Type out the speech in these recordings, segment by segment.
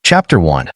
Chapter 1.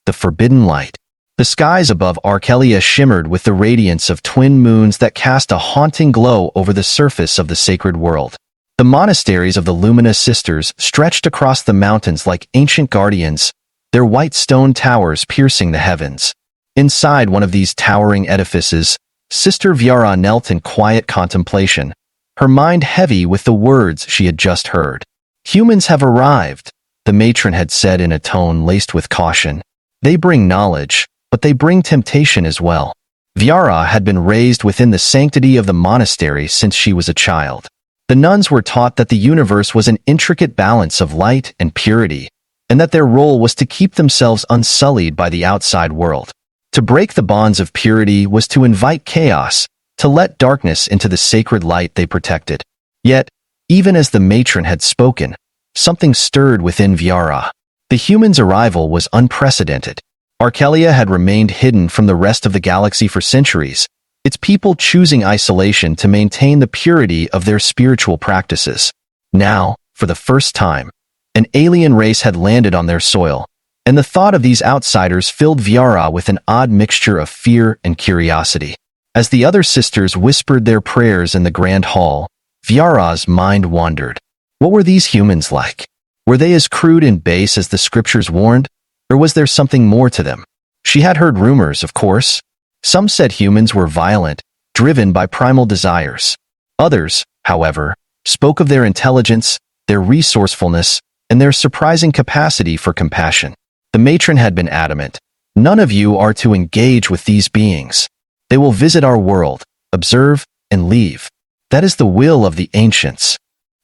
The Forbidden Light. The skies above Archelia shimmered with the radiance of twin moons that cast a haunting glow over the surface of the sacred world. The monasteries of the Luminous Sisters stretched across the mountains like ancient guardians, their white stone towers piercing the heavens. Inside one of these towering edifices, Sister Viara knelt in quiet contemplation, her mind heavy with the words she had just heard. "Humans have arrived," the matron had said in a tone laced with caution. "They bring knowledge, but they bring temptation as well." Viara had been raised within the sanctity of the monastery since she was a child. The nuns were taught that the universe was an intricate balance of light and purity, and that their role was to keep themselves unsullied by the outside world. To break the bonds of purity was to invite chaos, to let darkness into the sacred light they protected. Yet, even as the matron had spoken, something stirred within Viara. The humans' arrival was unprecedented. Archelia had remained hidden from the rest of the galaxy for centuries, its people choosing isolation to maintain the purity of their spiritual practices. Now, for the first time, an alien race had landed on their soil, and the thought of these outsiders filled Viara with an odd mixture of fear and curiosity. As the other sisters whispered their prayers in the grand hall, Viara's mind wandered. What were these humans like? Were they as crude and base as the scriptures warned? Or was there something more to them? She had heard rumors, of course. Some said humans were violent, driven by primal desires. Others, however, spoke of their intelligence, their resourcefulness, and their surprising capacity for compassion. The matron had been adamant. "None of you are to engage with these beings. They will visit our world, observe, and leave. That is the will of the ancients."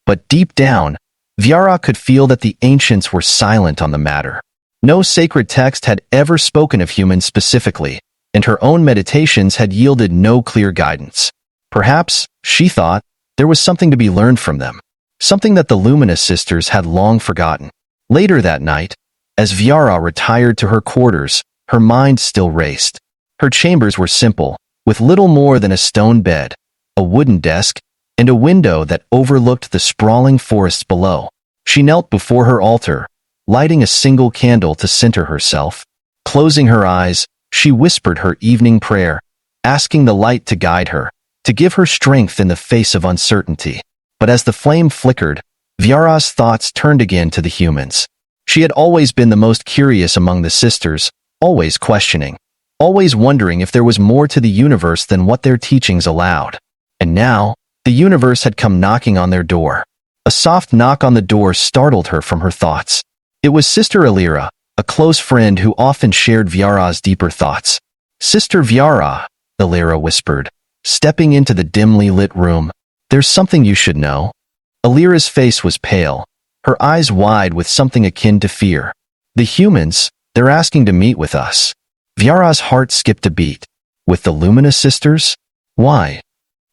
But deep down, Viara could feel that the ancients were silent on the matter. No sacred text had ever spoken of humans specifically, and her own meditations had yielded no clear guidance. Perhaps, she thought, there was something to be learned from them, something that the Luminous Sisters had long forgotten. Later that night, as Viara retired to her quarters, her mind still raced. Her chambers were simple, with little more than a stone bed, a wooden desk, and a window that overlooked the sprawling forests below. She knelt before her altar, lighting a single candle to center herself. Closing her eyes, she whispered her evening prayer, asking the light to guide her, to give her strength in the face of uncertainty. But as the flame flickered, Viara's thoughts turned again to the humans. She had always been the most curious among the sisters, always questioning, always wondering if there was more to the universe than what their teachings allowed. And now, the universe had come knocking on their door. A soft knock on the door startled her from her thoughts. It was Sister Alira, a close friend who often shared Viara's deeper thoughts. "Sister Viara," Alira whispered, stepping into the dimly lit room. "There's something you should know." Alira's face was pale, her eyes wide with something akin to fear. "The humans, they're asking to meet with us." Viara's heart skipped a beat. "With the Luminous Sisters? Why?"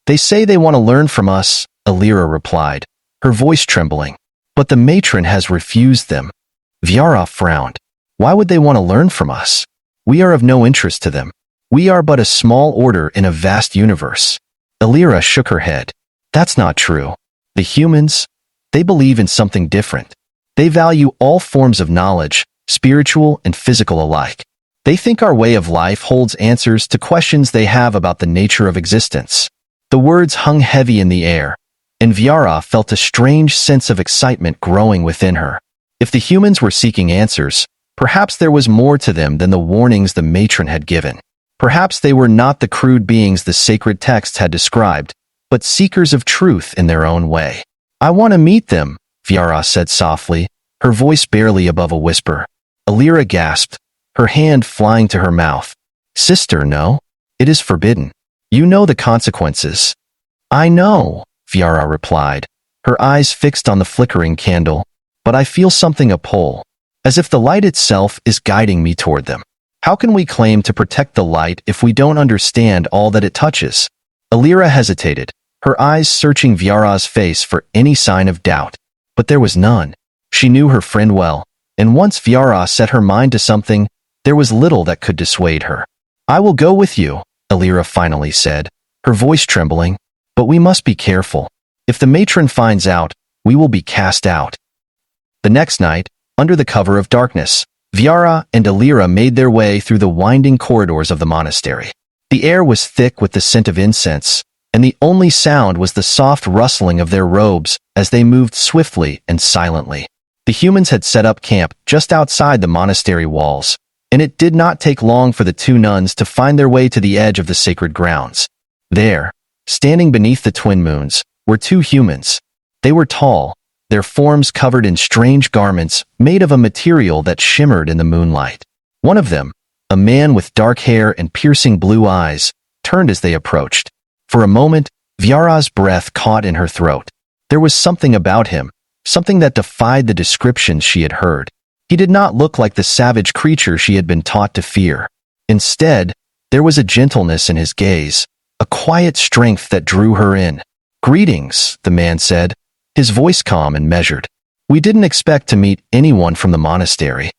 "They say they want to learn from us," Alira replied, her voice trembling. "But the matron has refused them." Viara frowned. "Why would they want to learn from us? We are of no interest to them. We are but a small order in a vast universe." Alira shook her head. "That's not true. The humans, they believe in something different. They value all forms of knowledge, spiritual and physical alike. They think our way of life holds answers to questions they have about the nature of existence." The words hung heavy in the air, and Viara felt a strange sense of excitement growing within her. If the humans were seeking answers, perhaps there was more to them than the warnings the matron had given. Perhaps they were not the crude beings the sacred texts had described, but seekers of truth in their own way. "I want to meet them," Viara said softly, her voice barely above a whisper. Alira gasped, her hand flying to her mouth. "Sister, no. It is forbidden. You know the consequences." "I know," Viara replied, her eyes fixed on the flickering candle. "But I feel something a pull, as if the light itself is guiding me toward them. How can we claim to protect the light if we don't understand all that it touches?" Alira hesitated, her eyes searching Viara's face for any sign of doubt. But there was none. She knew her friend well, and once Viara set her mind to something, there was little that could dissuade her. "I will go with you," Alira finally said, her voice trembling. "But we must be careful. If the matron finds out, we will be cast out." The next night, under the cover of darkness, Viara and Alira made their way through the winding corridors of the monastery. The air was thick with the scent of incense, and the only sound was the soft rustling of their robes as they moved swiftly and silently. The humans had set up camp just outside the monastery walls, and it did not take long for the two nuns to find their way to the edge of the sacred grounds. There, standing beneath the twin moons, were two humans. They were tall, their forms covered in strange garments made of a material that shimmered in the moonlight. One of them, a man with dark hair and piercing blue eyes, turned as they approached. For a moment, Viara's breath caught in her throat. There was something about him, something that defied the descriptions she had heard. He did not look like the savage creature she had been taught to fear. Instead, there was a gentleness in his gaze, a quiet strength that drew her in. "Greetings," the man said, his voice calm and measured. "We didn't expect to meet anyone from the monastery."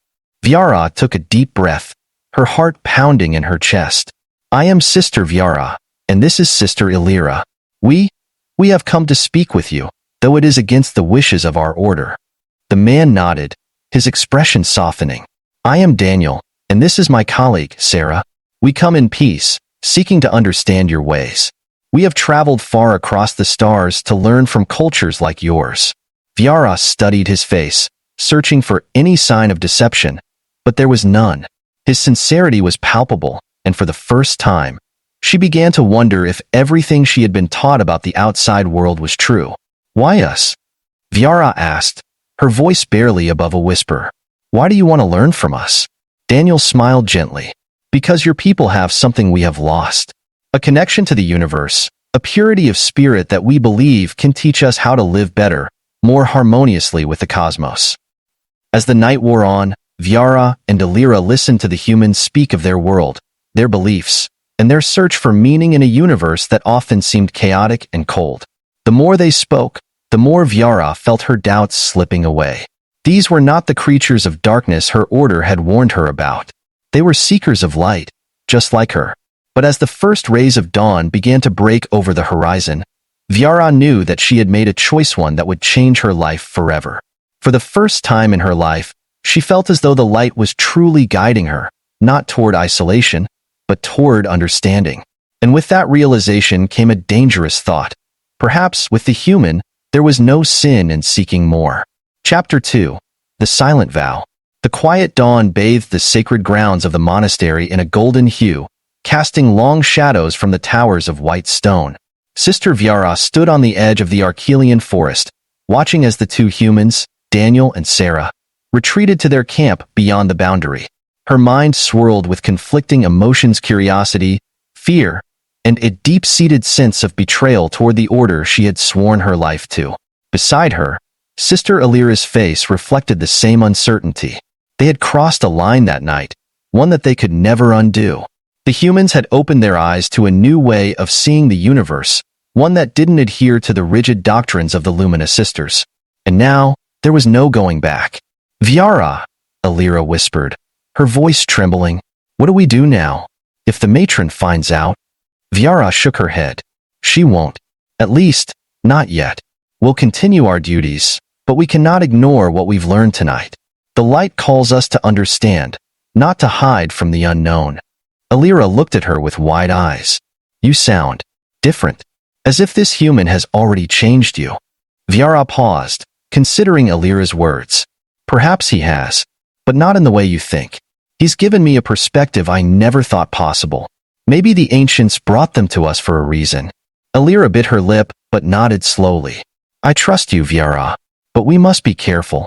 Viara took a deep breath, her heart pounding in her chest. "I am Sister Viara, and this is Sister Alira. We have come to speak with you, though it is against the wishes of our order." The man nodded, his expression softening. "I am Daniel, and this is my colleague, Sarah. We come in peace, seeking to understand your ways. We have traveled far across the stars to learn from cultures like yours." Viara studied his face, searching for any sign of deception, but there was none. His sincerity was palpable, and for the first time, she began to wonder if everything she had been taught about the outside world was true. "Why us?" Viara asked, her voice barely above a whisper. "Why do you want to learn from us?" Daniel smiled gently. "Because your people have something we have lost. A connection to the universe, a purity of spirit that we believe can teach us how to live better, more harmoniously with the cosmos." As the night wore on, Viara and Alira listened to the humans speak of their world, their beliefs, and their search for meaning in a universe that often seemed chaotic and cold. The more they spoke, the more Viara felt her doubts slipping away. These were not the creatures of darkness her order had warned her about. They were seekers of light, just like her. But as the first rays of dawn began to break over the horizon, Viara knew that she had made a choice, one that would change her life forever. For the first time in her life, she felt as though the light was truly guiding her, not toward isolation, but toward understanding. And with that realization came a dangerous thought. Perhaps, with the human, there was no sin in seeking more. Chapter 2. The Silent Vow. The quiet dawn bathed the sacred grounds of the monastery in a golden hue, casting long shadows from the towers of white stone. Sister Viara stood on the edge of the Archelian forest, watching as the two humans, Daniel and Sarah, retreated to their camp beyond the boundary. Her mind swirled with conflicting emotions: curiosity, fear, and a deep-seated sense of betrayal toward the order she had sworn her life to. Beside her, Sister Alira's face reflected the same uncertainty. They had crossed a line that night, one that they could never undo. The humans had opened their eyes to a new way of seeing the universe, one that didn't adhere to the rigid doctrines of the Luminous Sisters. And now, there was no going back. "Viara," Alira whispered, her voice trembling. "What do we do now? If the matron finds out?" Viara shook her head. "She won't. At least, not yet. We'll continue our duties, but we cannot ignore what we've learned tonight. The light calls us to understand, not to hide from the unknown." Alira looked at her with wide eyes. "You sound different, as if this human has already changed you." Viara paused, considering Alira's words. "Perhaps he has, but not in the way you think. He's given me a perspective I never thought possible. Maybe the ancients brought them to us for a reason." Alira bit her lip, but nodded slowly. "I trust you, Viara, but we must be careful."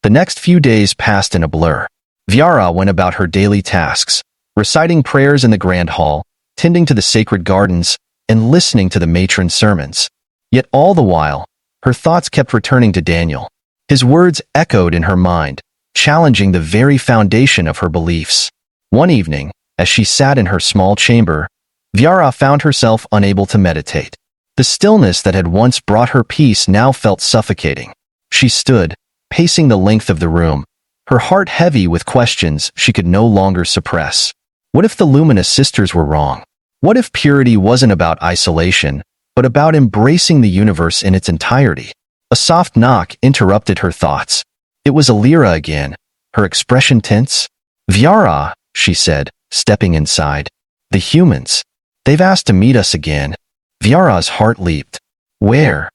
The next few days passed in a blur. Viara went about her daily tasks, reciting prayers in the grand hall, tending to the sacred gardens, and listening to the matron's sermons. Yet all the while, her thoughts kept returning to Daniel. His words echoed in her mind, challenging the very foundation of her beliefs. One evening, as she sat in her small chamber, Viara found herself unable to meditate. The stillness that had once brought her peace now felt suffocating. She stood, pacing the length of the room, her heart heavy with questions she could no longer suppress. What if the Luminous Sisters were wrong? What if purity wasn't about isolation, but about embracing the universe in its entirety? A soft knock interrupted her thoughts. It was Alira again, her expression tense. "Viara," she said, stepping inside. "The humans. They've asked to meet us again." Viara's heart leaped. "Where?"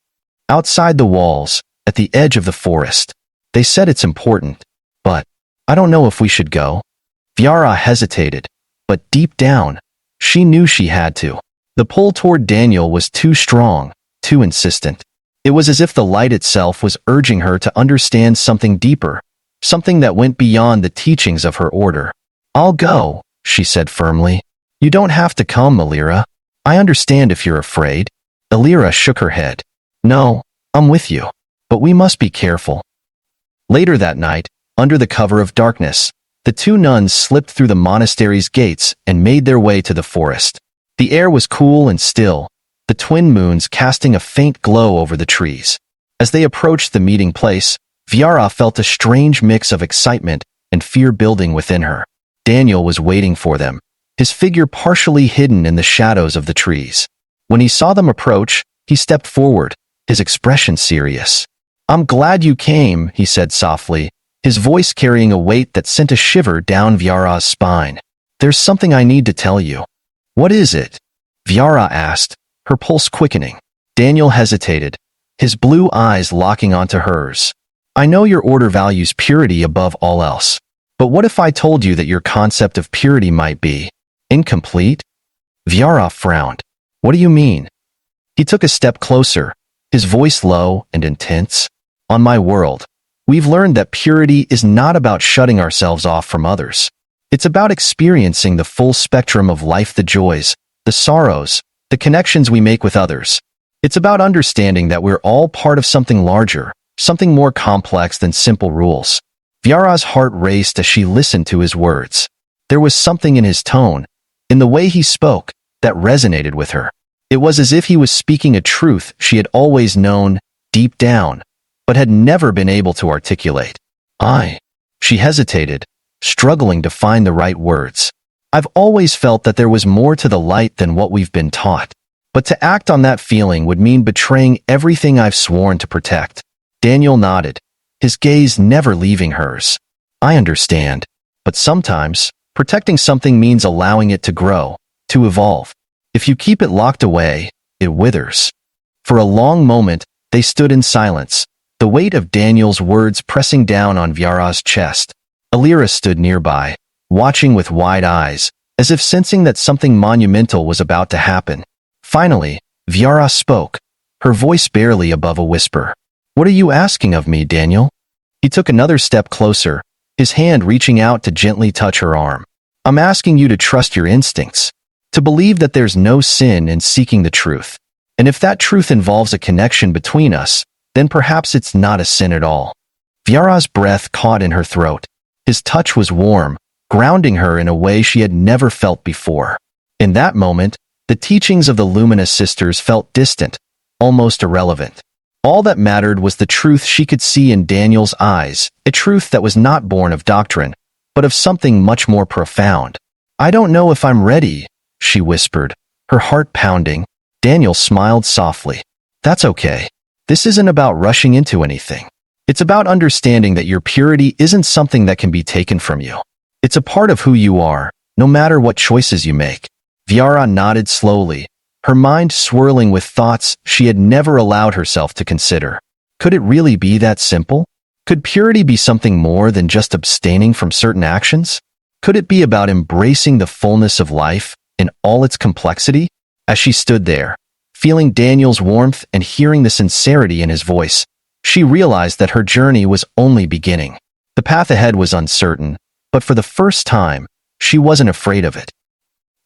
"Outside the walls, at the edge of the forest. They said it's important. But I don't know if we should go." Viara hesitated, but deep down, she knew she had to. The pull toward Daniel was too strong, too insistent. It was as if the light itself was urging her to understand something deeper, something that went beyond the teachings of her order. "I'll go," she said firmly. "You don't have to come, Alira. I understand if you're afraid." Alira shook her head. "No, I'm with you. But we must be careful." Later that night, under the cover of darkness, the two nuns slipped through the monastery's gates and made their way to the forest. The air was cool and still, the twin moons casting a faint glow over the trees. As they approached the meeting place, Viara felt a strange mix of excitement and fear building within her. Daniel was waiting for them, his figure partially hidden in the shadows of the trees. When he saw them approach, he stepped forward, his expression serious. "I'm glad you came," he said softly, his voice carrying a weight that sent a shiver down Viara's spine. "There's something I need to tell you." "What is it?" Viara asked, her pulse quickening. Daniel hesitated, his blue eyes locking onto hers. "I know your order values purity above all else. But what if I told you that your concept of purity might be incomplete?" Viara frowned. "What do you mean?" He took a step closer, his voice low and intense. "On my world, we've learned that purity is not about shutting ourselves off from others. It's about experiencing the full spectrum of life, the joys, the sorrows, the connections we make with others. It's about understanding that we're all part of something larger, something more complex than simple rules." Viara's heart raced as she listened to his words. There was something in his tone, in the way he spoke, that resonated with her. It was as if he was speaking a truth she had always known, deep down, but had never been able to articulate. She hesitated, struggling to find the right words. "I've always felt that there was more to the light than what we've been taught. But to act on that feeling would mean betraying everything I've sworn to protect." Daniel nodded, his gaze never leaving hers. "I understand. But sometimes, protecting something means allowing it to grow, to evolve. If you keep it locked away, it withers." For a long moment, they stood in silence, the weight of Daniel's words pressing down on Viara's chest. Alira stood nearby, watching with wide eyes, as if sensing that something monumental was about to happen. Finally, Viara spoke, her voice barely above a whisper. "What are you asking of me, Daniel?" He took another step closer, his hand reaching out to gently touch her arm. "I'm asking you to trust your instincts, to believe that there's no sin in seeking the truth. And if that truth involves a connection between us, then perhaps it's not a sin at all." Viara's breath caught in her throat. His touch was warm, grounding her in a way she had never felt before. In that moment, the teachings of the Luminous Sisters felt distant, almost irrelevant. All that mattered was the truth she could see in Daniel's eyes, a truth that was not born of doctrine, but of something much more profound. "I don't know if I'm ready," she whispered, her heart pounding. Daniel smiled softly. "That's okay. This isn't about rushing into anything. It's about understanding that your purity isn't something that can be taken from you. It's a part of who you are, no matter what choices you make." Viara nodded slowly, her mind swirling with thoughts she had never allowed herself to consider. Could it really be that simple? Could purity be something more than just abstaining from certain actions? Could it be about embracing the fullness of life in all its complexity? As she stood there, feeling Daniel's warmth and hearing the sincerity in his voice, she realized that her journey was only beginning. The path ahead was uncertain, but for the first time, she wasn't afraid of it.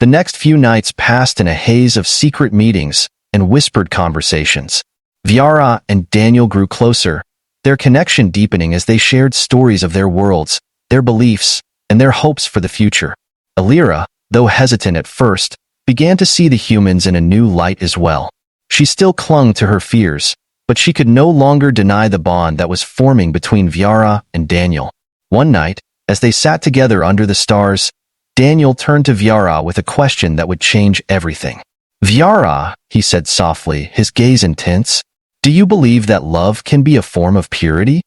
The next few nights passed in a haze of secret meetings and whispered conversations. Viara and Daniel grew closer, their connection deepening as they shared stories of their worlds, their beliefs, and their hopes for the future. Alira, though hesitant at first, began to see the humans in a new light as well. She still clung to her fears, but she could no longer deny the bond that was forming between Viara and Daniel. One night, as they sat together under the stars, Daniel turned to Viara with a question that would change everything. "Viara," he said softly, his gaze intense, "do you believe that love can be a form of purity?"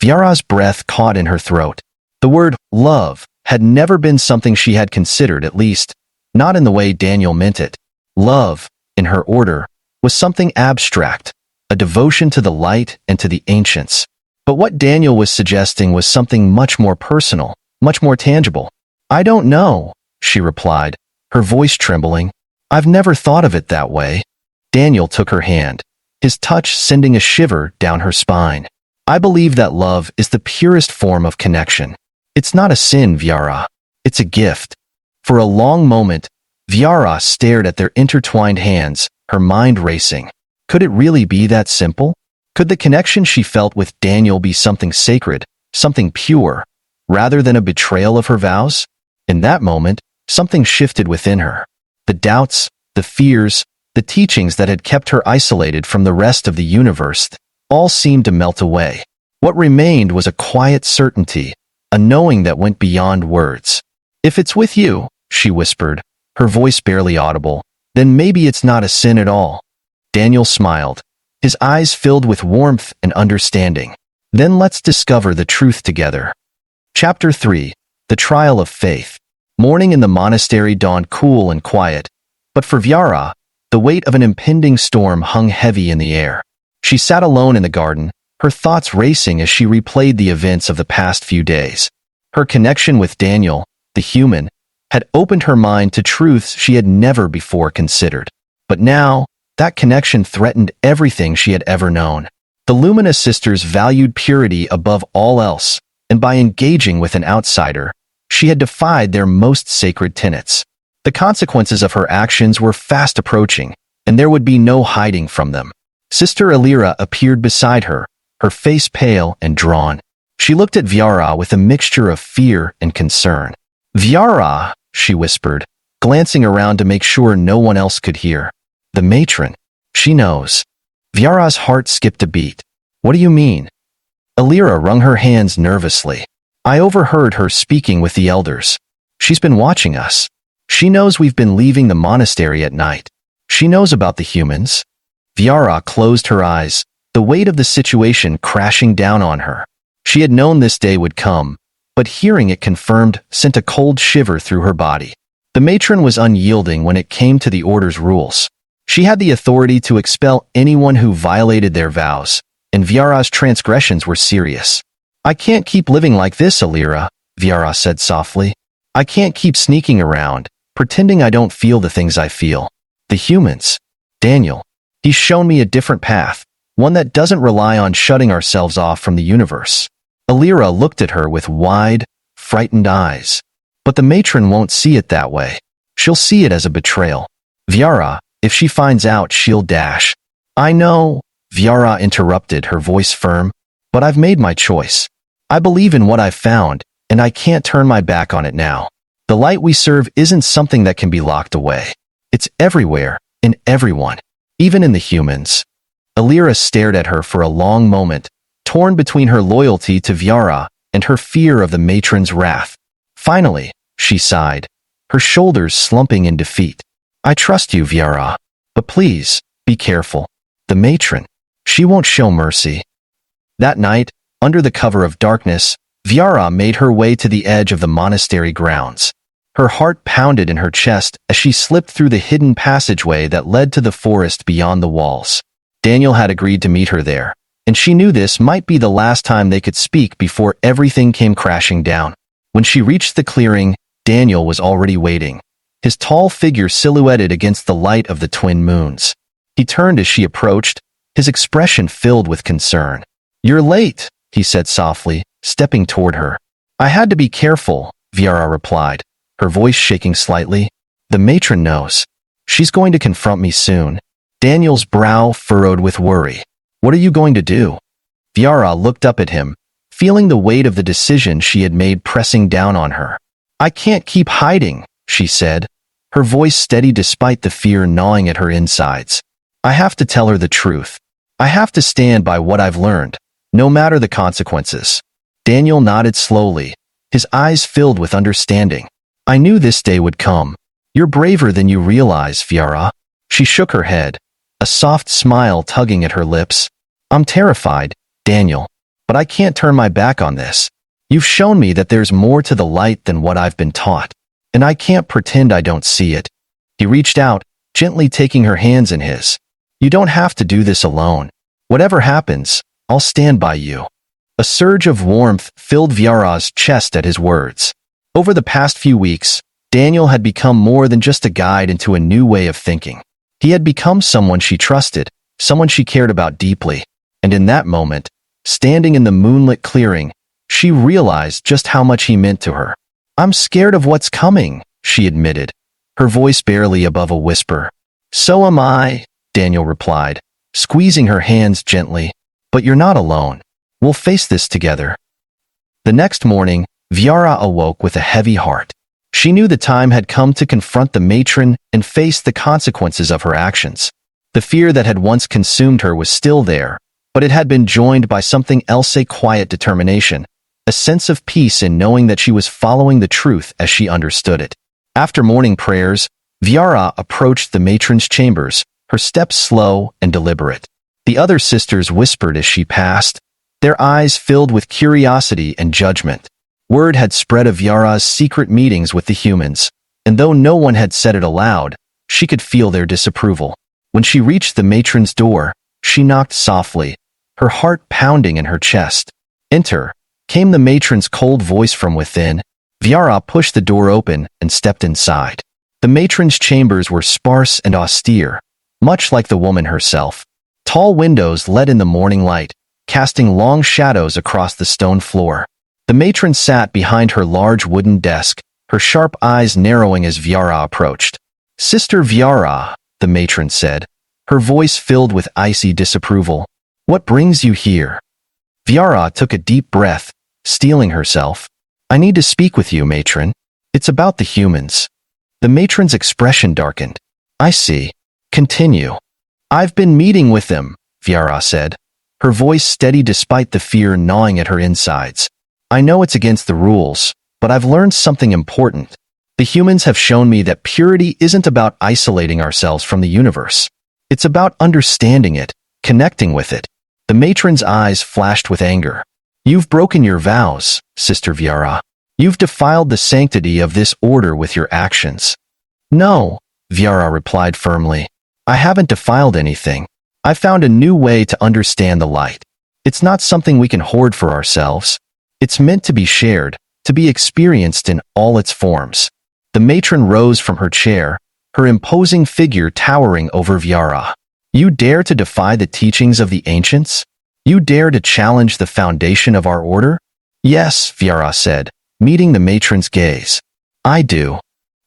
Viara's breath caught in her throat. The word love had never been something she had considered, at least not in the way Daniel meant it. Love, in her order, was something abstract, a devotion to the light and to the ancients. But what Daniel was suggesting was something much more personal, much more tangible. "I don't know," she replied, her voice trembling. "I've never thought of it that way." Daniel took her hand, his touch sending a shiver down her spine. "I believe that love is the purest form of connection. It's not a sin, Viara. It's a gift." For a long moment, Viara stared at their intertwined hands, her mind racing. Could it really be that simple? Could the connection she felt with Daniel be something sacred, something pure, rather than a betrayal of her vows? In that moment, something shifted within her. The doubts, the fears, the teachings that had kept her isolated from the rest of the universe, all seemed to melt away. What remained was a quiet certainty, a knowing that went beyond words. "If it's with you," she whispered, her voice barely audible, "then maybe it's not a sin at all." Daniel smiled, his eyes filled with warmth and understanding. "Then let's discover the truth together." Chapter 3. The Trial of Faith. Morning in the monastery dawned cool and quiet, but for Viara, the weight of an impending storm hung heavy in the air. She sat alone in the garden, her thoughts racing as she replayed the events of the past few days. Her connection with Daniel, the human, had opened her mind to truths she had never before considered. But now, that connection threatened everything she had ever known. The Luminous Sisters valued purity above all else, and by engaging with an outsider, she had defied their most sacred tenets. The consequences of her actions were fast approaching, and there would be no hiding from them. Sister Alira appeared beside her, her face pale and drawn. She looked at Viara with a mixture of fear and concern. "Viara," she whispered, glancing around to make sure no one else could hear. "The matron. She knows." Viara's heart skipped a beat. "What do you mean?" Alira wrung her hands nervously. "I overheard her speaking with the elders. She's been watching us. She knows we've been leaving the monastery at night. She knows about the humans." Viara closed her eyes, the weight of the situation crashing down on her. She had known this day would come, but hearing it confirmed sent a cold shiver through her body. The matron was unyielding when it came to the order's rules. She had the authority to expel anyone who violated their vows, and Viara's transgressions were serious. "I can't keep living like this, Alira," Viara said softly. "I can't keep sneaking around, pretending I don't feel the things I feel. The humans. Daniel. He's shown me a different path, one that doesn't rely on shutting ourselves off from the universe." Alira looked at her with wide, frightened eyes. "But the matron won't see it that way. She'll see it as a betrayal. Viara, if she finds out, she'll dash." "I know," Viara interrupted, her voice firm, "but I've made my choice. I believe in what I've found, and I can't turn my back on it now. The light we serve isn't something that can be locked away. It's everywhere, in everyone, even in the humans." Alira stared at her for a long moment, torn between her loyalty to Viara and her fear of the matron's wrath. Finally, she sighed, her shoulders slumping in defeat. "I trust you, Viara, but please, be careful. The matron, she won't show mercy." That night, under the cover of darkness, Viara made her way to the edge of the monastery grounds. Her heart pounded in her chest as she slipped through the hidden passageway that led to the forest beyond the walls. Daniel had agreed to meet her there, and she knew this might be the last time they could speak before everything came crashing down. When she reached the clearing, Daniel was already waiting, his tall figure silhouetted against the light of the twin moons. He turned as she approached, his expression filled with concern. "You're late," he said softly, stepping toward her. "I had to be careful," Viara replied, her voice shaking slightly. "The matron knows. She's going to confront me soon." Daniel's brow furrowed with worry. "What are you going to do?" Viara looked up at him, feeling the weight of the decision she had made pressing down on her. "I can't keep hiding," she said, her voice steady despite the fear gnawing at her insides. "I have to tell her the truth. I have to stand by what I've learned, no matter the consequences." Daniel nodded slowly, his eyes filled with understanding. "I knew this day would come. You're braver than you realize, Viara." She shook her head, a soft smile tugging at her lips. "I'm terrified, Daniel, but I can't turn my back on this. You've shown me that there's more to the light than what I've been taught, and I can't pretend I don't see it." He reached out, gently taking her hands in his. "You don't have to do this alone. Whatever happens, I'll stand by you." A surge of warmth filled Viara's chest at his words. Over the past few weeks, Daniel had become more than just a guide into a new way of thinking. He had become someone she trusted, someone she cared about deeply. And in that moment, standing in the moonlit clearing, she realized just how much he meant to her. "I'm scared of what's coming," she admitted, her voice barely above a whisper. "So am I," Daniel replied, squeezing her hands gently. "But you're not alone. We'll face this together." The next morning, Viara awoke with a heavy heart. She knew the time had come to confront the matron and face the consequences of her actions. The fear that had once consumed her was still there, but it had been joined by something else, a quiet determination, a sense of peace in knowing that she was following the truth as she understood it. After morning prayers, Viara approached the matron's chambers, her steps slow and deliberate. The other sisters whispered as she passed, their eyes filled with curiosity and judgment. Word had spread of Viara's secret meetings with the humans, and though no one had said it aloud, she could feel their disapproval. When she reached the matron's door, she knocked softly, her heart pounding in her chest. "Enter," came the matron's cold voice from within. Viara pushed the door open and stepped inside. The matron's chambers were sparse and austere, much like the woman herself. Tall windows let in the morning light, casting long shadows across the stone floor. The matron sat behind her large wooden desk, her sharp eyes narrowing as Viara approached. "Sister Viara," the matron said, her voice filled with icy disapproval. "What brings you here?" Viara took a deep breath, steeling herself. "I need to speak with you, matron. It's about the humans." The matron's expression darkened. "I see. Continue." "I've been meeting with them," Viara said, her voice steady despite the fear gnawing at her insides. "I know it's against the rules, but I've learned something important. The humans have shown me that purity isn't about isolating ourselves from the universe. It's about understanding it, connecting with it." The matron's eyes flashed with anger. "You've broken your vows, Sister Viara. You've defiled the sanctity of this order with your actions." "No," Viara replied firmly. "I haven't defiled anything. I found a new way to understand the light. It's not something we can hoard for ourselves. It's meant to be shared, to be experienced in all its forms." The matron rose from her chair, her imposing figure towering over Viara. "You dare to defy the teachings of the ancients? You dare to challenge the foundation of our order?" "Yes," Viara said, meeting the matron's gaze. "I do."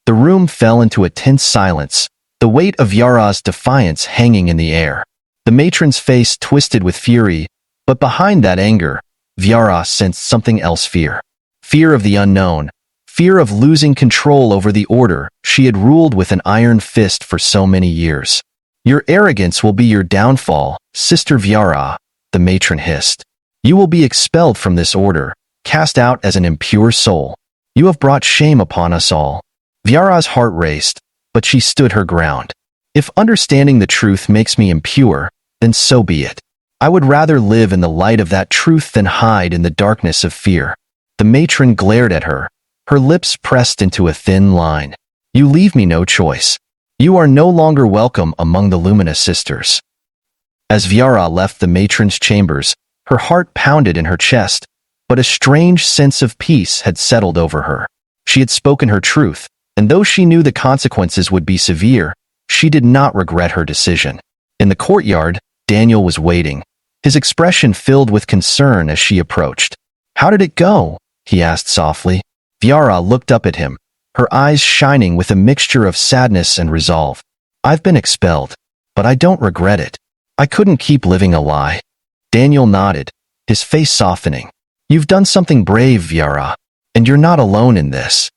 The room fell into a tense silence, the weight of Viara's defiance hanging in the air. The matron's face twisted with fury, but behind that anger, Viara sensed something else: fear. Fear of the unknown, fear of losing control over the order she had ruled with an iron fist for so many years. "Your arrogance will be your downfall, Sister Viara," the matron hissed. "You will be expelled from this order, cast out as an impure soul. You have brought shame upon us all." Viara's heart raced, but she stood her ground. "If understanding the truth makes me impure, then so be it. I would rather live in the light of that truth than hide in the darkness of fear." The matron glared at her, her lips pressed into a thin line. "You leave me no choice. You are no longer welcome among the luminous sisters." As Viara left the matron's chambers, her heart pounded in her chest, but a strange sense of peace had settled over her. She had spoken her truth, and though she knew the consequences would be severe, she did not regret her decision. In the courtyard, Daniel was waiting, his expression filled with concern as she approached. "How did it go?" he asked softly. Viara looked up at him, her eyes shining with a mixture of sadness and resolve. "I've been expelled, but I don't regret it. I couldn't keep living a lie." Daniel nodded, his face softening. "You've done something brave, Viara, and you're not alone in this."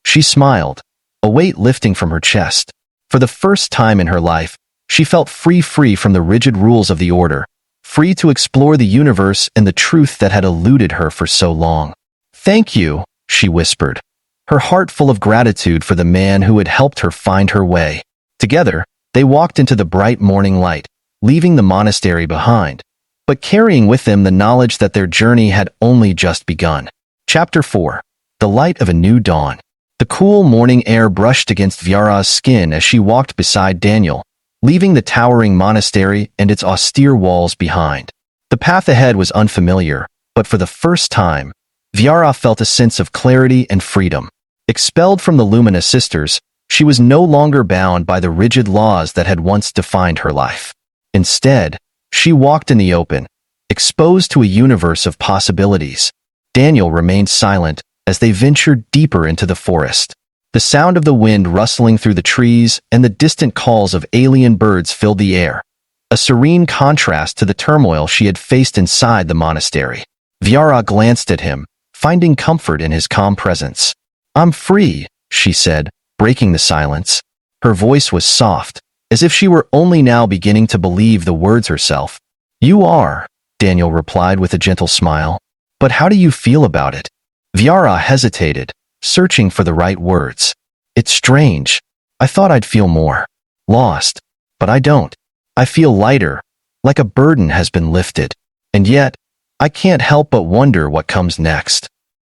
She smiled, a weight lifting from her chest. For the first time in her life, she felt free from the rigid rules of the order, free to explore the universe and the truth that had eluded her for so long. "Thank you," she whispered, her heart full of gratitude for the man who had helped her find her way. Together, they walked into the bright morning light, leaving the monastery behind, but carrying with them the knowledge that their journey had only just begun. Chapter 4. The Light of a New Dawn. The cool morning air brushed against Viara's skin as she walked beside Daniel, leaving the towering monastery and its austere walls behind. The path ahead was unfamiliar, but for the first time, Viara felt a sense of clarity and freedom. Expelled from the Lumina Sisters, she was no longer bound by the rigid laws that had once defined her life. Instead, she walked in the open, exposed to a universe of possibilities. Daniel remained silent as they ventured deeper into the forest. The sound of the wind rustling through the trees and the distant calls of alien birds filled the air, a serene contrast to the turmoil she had faced inside the monastery. Viara glanced at him, finding comfort in his calm presence. "I'm free," she said, breaking the silence. Her voice was soft, as if she were only now beginning to believe the words herself. "You are," Daniel replied with a gentle smile. "But how do you feel about it?" Viara hesitated, searching for the right words. "It's strange. I thought I'd feel more lost, but I don't. I feel lighter, like a burden has been lifted. And yet, I can't help but wonder what comes next."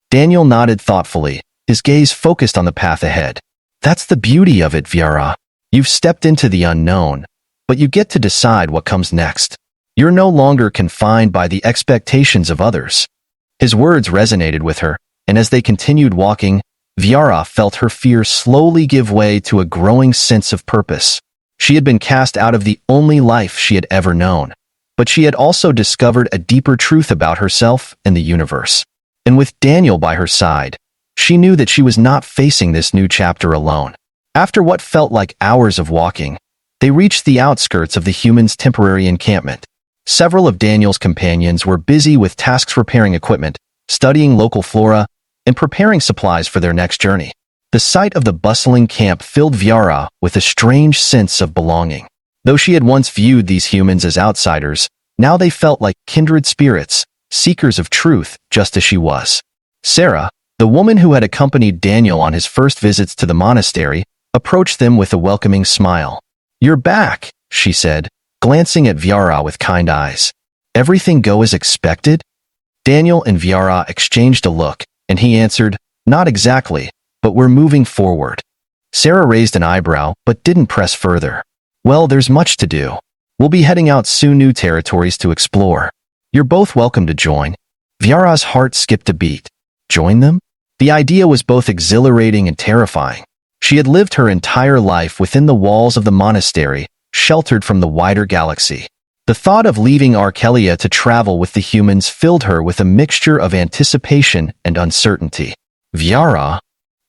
Daniel nodded thoughtfully, his gaze focused on the path ahead. "That's the beauty of it, Viara. You've stepped into the unknown, but you get to decide what comes next. You're no longer confined by the expectations of others." His words resonated with her, and as they continued walking, Viara felt her fear slowly give way to a growing sense of purpose. She had been cast out of the only life she had ever known, but she had also discovered a deeper truth about herself and the universe. And with Daniel by her side, she knew that she was not facing this new chapter alone. After what felt like hours of walking, they reached the outskirts of the humans' temporary encampment. Several of Daniel's companions were busy with tasks repairing equipment, studying local flora, and preparing supplies for their next journey. The sight of the bustling camp filled Viara with a strange sense of belonging. Though she had once viewed these humans as outsiders, now they felt like kindred spirits, seekers of truth, just as she was. Sarah, the woman who had accompanied Daniel on his first visits to the monastery, approached them with a welcoming smile. "You're back," she said, glancing at Viara with kind eyes. "Everything go as expected?" Daniel and Viara exchanged a look, and he answered, "Not exactly, but we're moving forward." Sarah raised an eyebrow, but didn't press further. "Well, there's much to do. We'll be heading out soon, new territories to explore. You're both welcome to join." Viara's heart skipped a beat. Join them? The idea was both exhilarating and terrifying. She had lived her entire life within the walls of the monastery, sheltered from the wider galaxy. The thought of leaving Archelia to travel with the humans filled her with a mixture of anticipation and uncertainty. "Viara?"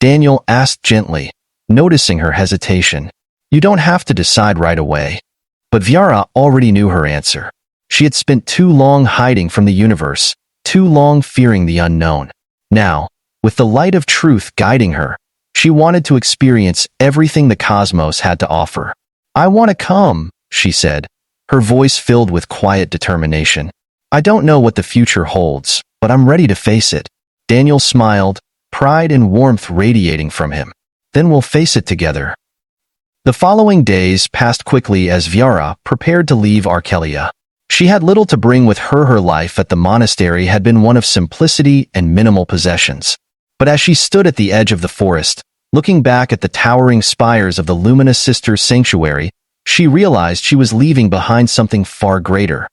Daniel asked gently, noticing her hesitation. "You don't have to decide right away." But Viara already knew her answer. She had spent too long hiding from the universe, too long fearing the unknown. Now, with the light of truth guiding her, she wanted to experience everything the cosmos had to offer. "I want to come," she said, her voice filled with quiet determination. "I don't know what the future holds, but I'm ready to face it." Daniel smiled, pride and warmth radiating from him. "Then we'll face it together." The following days passed quickly as Viara prepared to leave Archelia. She had little to bring with her. Her life at the monastery had been one of simplicity and minimal possessions. But as she stood at the edge of the forest, looking back at the towering spires of the Lumina Sisters sanctuary, she realized she was leaving behind something far greater.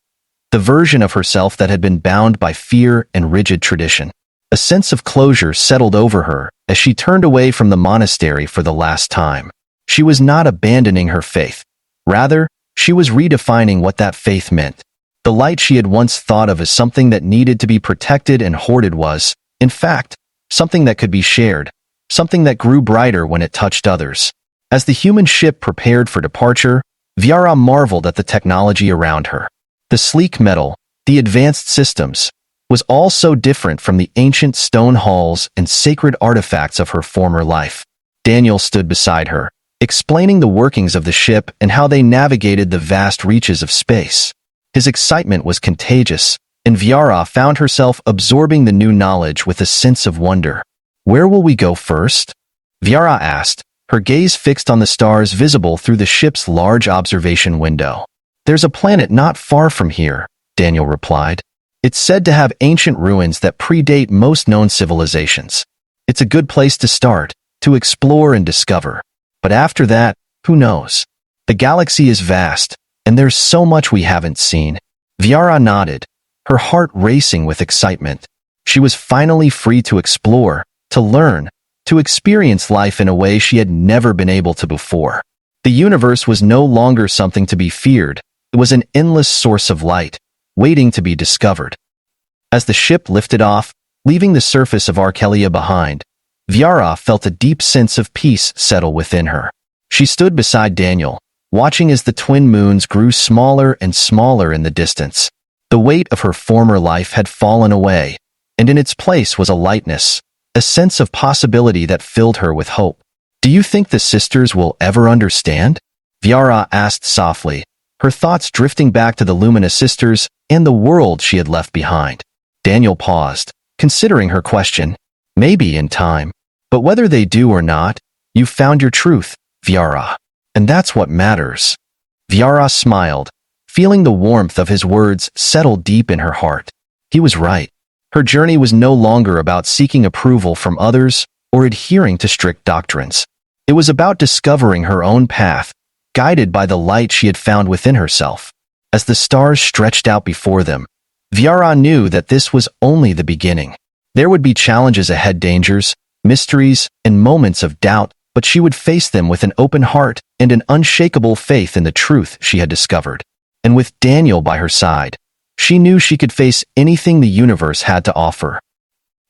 The version of herself that had been bound by fear and rigid tradition. A sense of closure settled over her as she turned away from the monastery for the last time. She was not abandoning her faith. Rather, she was redefining what that faith meant. The light she had once thought of as something that needed to be protected and hoarded was, in fact, something that could be shared, something that grew brighter when it touched others. As the human ship prepared for departure, Viara marveled at the technology around her. The sleek metal, the advanced systems, was all so different from the ancient stone halls and sacred artifacts of her former life. Daniel stood beside her, explaining the workings of the ship and how they navigated the vast reaches of space. His excitement was contagious, and Viara found herself absorbing the new knowledge with a sense of wonder. "Where will we go first?" Viara asked, her gaze fixed on the stars visible through the ship's large observation window. "There's a planet not far from here," Daniel replied. It's said to have ancient ruins that predate most known civilizations. It's a good place to start, to explore and discover. But after that, who knows? The galaxy is vast, and there's so much we haven't seen. Viara nodded, her heart racing with excitement. She was finally free to explore, to learn, to experience life in a way she had never been able to before. The universe was no longer something to be feared. It was an endless source of light, waiting to be discovered. As the ship lifted off, leaving the surface of Archelia behind, Viara felt a deep sense of peace settle within her. She stood beside Daniel, watching as the twin moons grew smaller and smaller in the distance. The weight of her former life had fallen away, and in its place was a lightness, a sense of possibility that filled her with hope. "Do you think the sisters will ever understand?" Viara asked softly, her thoughts drifting back to the Lumina sisters and the world she had left behind. Daniel paused, considering her question. "Maybe in time. But whether they do or not, you've found your truth, Viara. And that's what matters." Viara smiled, feeling the warmth of his words settle deep in her heart. He was right. Her journey was no longer about seeking approval from others or adhering to strict doctrines. It was about discovering her own path, guided by the light she had found within herself. As the stars stretched out before them, Viara knew that this was only the beginning. There would be challenges ahead, dangers, mysteries, and moments of doubt, but she would face them with an open heart and an unshakable faith in the truth she had discovered. And with Daniel by her side, she knew she could face anything the universe had to offer.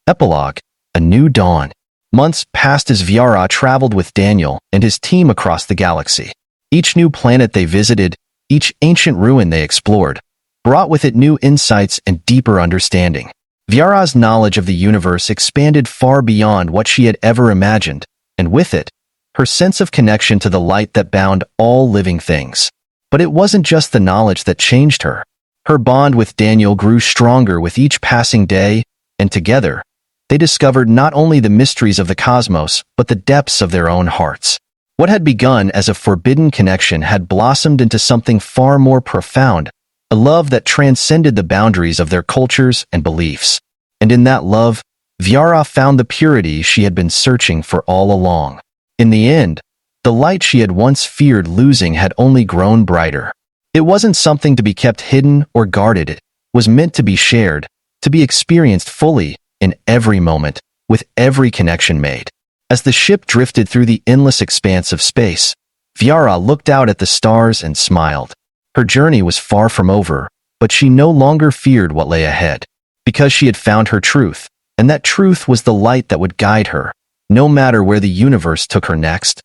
Epilogue: A New Dawn. Months passed as Viara traveled with Daniel and his team across the galaxy. Each new planet they visited, each ancient ruin they explored, brought with it new insights and deeper understanding. Viara's knowledge of the universe expanded far beyond what she had ever imagined, and with it, her sense of connection to the light that bound all living things. But it wasn't just the knowledge that changed her. Her bond with Daniel grew stronger with each passing day, and together, they discovered not only the mysteries of the cosmos, but the depths of their own hearts. What had begun as a forbidden connection had blossomed into something far more profound, a love that transcended the boundaries of their cultures and beliefs. And in that love, Viara found the purity she had been searching for all along. In the end, the light she had once feared losing had only grown brighter. It wasn't something to be kept hidden or guarded. It was meant to be shared, to be experienced fully, in every moment, with every connection made. As the ship drifted through the endless expanse of space, Viara looked out at the stars and smiled. Her journey was far from over, but she no longer feared what lay ahead, because she had found her truth, and that truth was the light that would guide her, no matter where the universe took her next.